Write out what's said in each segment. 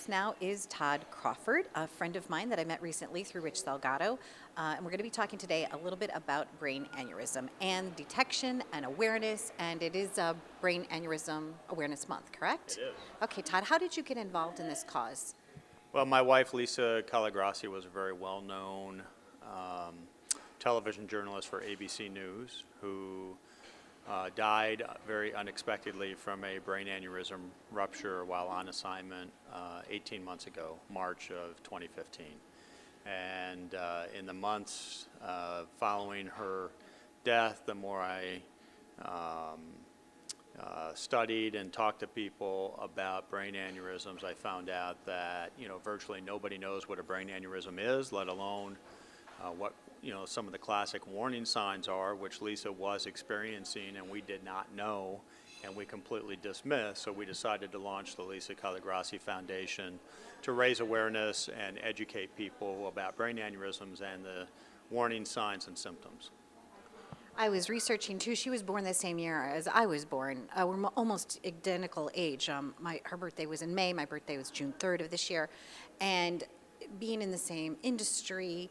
us now is Todd Crawford, a friend of mine that I met recently through Rich Salgado. And we're going to be talking today a little bit about brain aneurysm and detection and awareness. And it is Brain Aneurysm Awareness Month, correct? It is. Okay, Todd, how did you get involved in this cause? Well, my wife, Lisa Colagrossi, was a very well-known television journalist for ABC News who died very unexpectedly from a brain aneurysm rupture while on assignment 18 months ago, March of 2015. And in the months following her death, the more I studied and talked to people about brain aneurysms, I found out that virtually nobody knows what a brain aneurysm is, let alone what some of the classic warning signs are, which Lisa was experiencing and we did not know and we completely dismissed. So we decided to launch the Lisa Colagrossi Foundation to raise awareness and educate people about brain aneurysms and the warning signs and symptoms. I was researching too. She was born the same year as I was born. We're almost identical age. Her birthday was in May. My birthday was June 3rd of this year. And being in the same industry,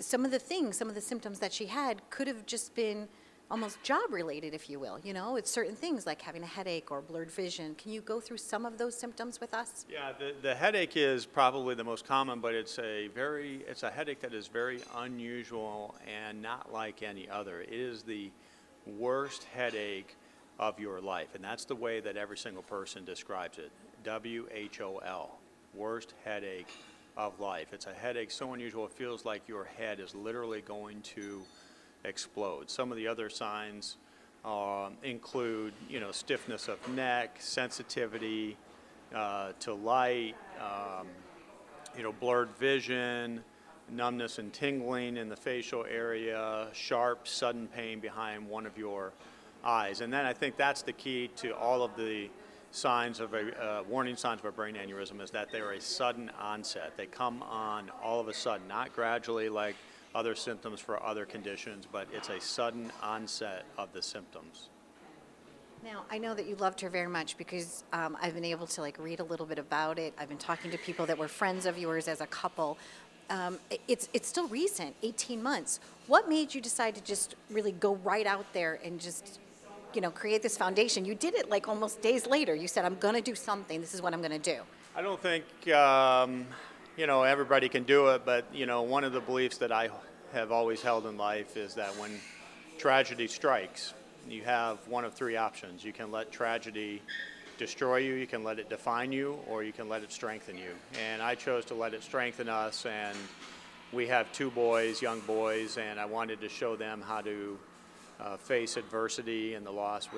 some of the symptoms that she had could have just been almost job related, if you will. It's certain things like having a headache or blurred vision. Can you go through some of those symptoms with us? Yeah, the headache is probably the most common, but it's a headache that is very unusual and not like any other. It is the worst headache of your life, and that's the way that every single person describes it. WHOL, worst headache of life. It's a headache so unusual it feels like your head is literally going to explode. Some of the other signs include, stiffness of neck, sensitivity to light, blurred vision, numbness and tingling in the facial area, sharp, sudden pain behind one of your eyes. And then I think that's the key to all of the signs of warning signs of a brain aneurysm is that they're a sudden onset. They come on all of a sudden, not gradually like other symptoms for other conditions, but it's a sudden onset of the symptoms. Now, I know that you loved her very much because I've been able to read a little bit about it. I've been talking to people that were friends of yours as a couple. It's still recent, 18 months. What made you decide to just really go right out there and just create this foundation? You did it almost days later. You said, I'm going to do something. This is what I'm going to do. I don't think, everybody can do it, but, one of the beliefs that I have always held in life is that when tragedy strikes, you have one of three options. You can let tragedy destroy you, you can let it define you, or you can let it strengthen you. And I chose to let it strengthen us, and we have two boys, young boys, and I wanted to show them how to face adversity and the loss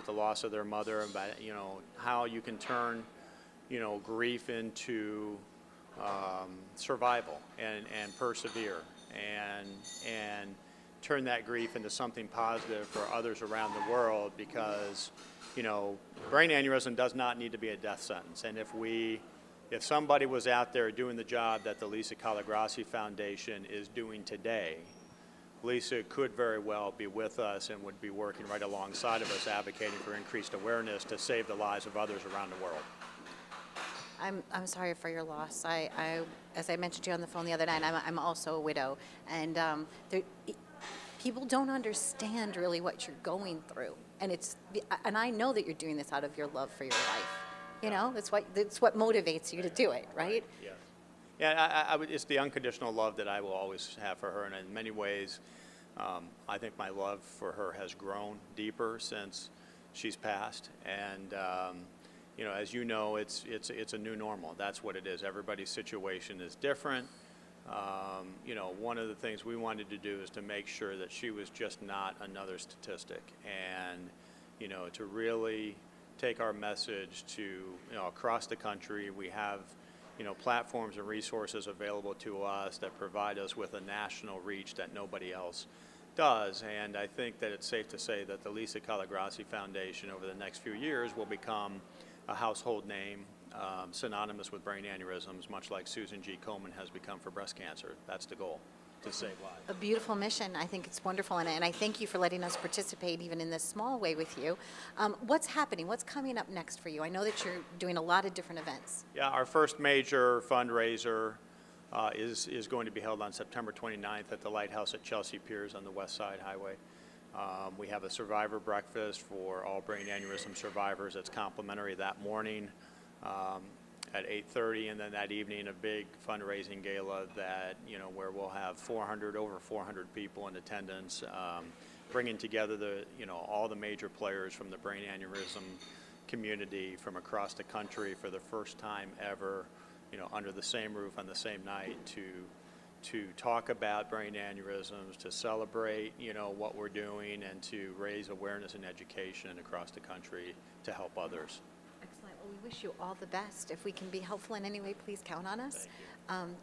of their mother, about how you can turn grief into survival and persevere and turn that grief into something positive for others around the world, because brain aneurysm does not need to be a death sentence. And if somebody was out there doing the job that the Lisa Colagrossi Foundation is doing today, Lisa could very well be with us and would be working right alongside of us, advocating for increased awareness to save the lives of others around the world. I'm sorry for your loss. As I mentioned to you on the phone the other night, I'm also a widow, and people don't understand really what you're going through, and I know that you're doing this out of your love for your wife. That's what motivates you to do it, right? Yeah. Yeah, it's the unconditional love that I will always have for her, and in many ways, I think my love for her has grown deeper since she's passed. And as you know, it's a new normal. That's what it is. Everybody's situation is different. One of the things we wanted to do is to make sure that she was just not another statistic, and to really take our message to across the country. We have platforms and resources available to us that provide us with a national reach that nobody else does. And I think that it's safe to say that the Lisa Colagrossi Foundation over the next few years will become a household name, synonymous with brain aneurysms, much like Susan G. Komen has become for breast cancer. That's the goal. to save lives. A beautiful mission. I think it's wonderful, and I thank you for letting us participate even in this small way with you. What's happening? What's coming up next for you? I know that you're doing a lot of different events. Yeah, our first major fundraiser is going to be held on September 29th at the Lighthouse at Chelsea Piers on the West Side Highway. We have a survivor breakfast for all brain aneurysm survivors. It's complimentary that morning at 8:30, and then that evening a big fundraising gala that, where we'll have over 400 people in attendance, bringing together all the major players from the brain aneurysm community from across the country for the first time ever, under the same roof on the same night to talk about brain aneurysms, to celebrate, what we're doing, and to raise awareness and education across the country to help others. Excellent. Well, we wish you all the best. If we can be helpful in any way, please count on us.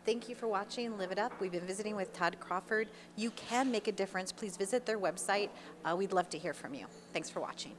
Thank you for watching Live It Up. We've been visiting with Todd Crawford. You can make a difference. Please visit their website. We'd love to hear from you. Thanks for watching.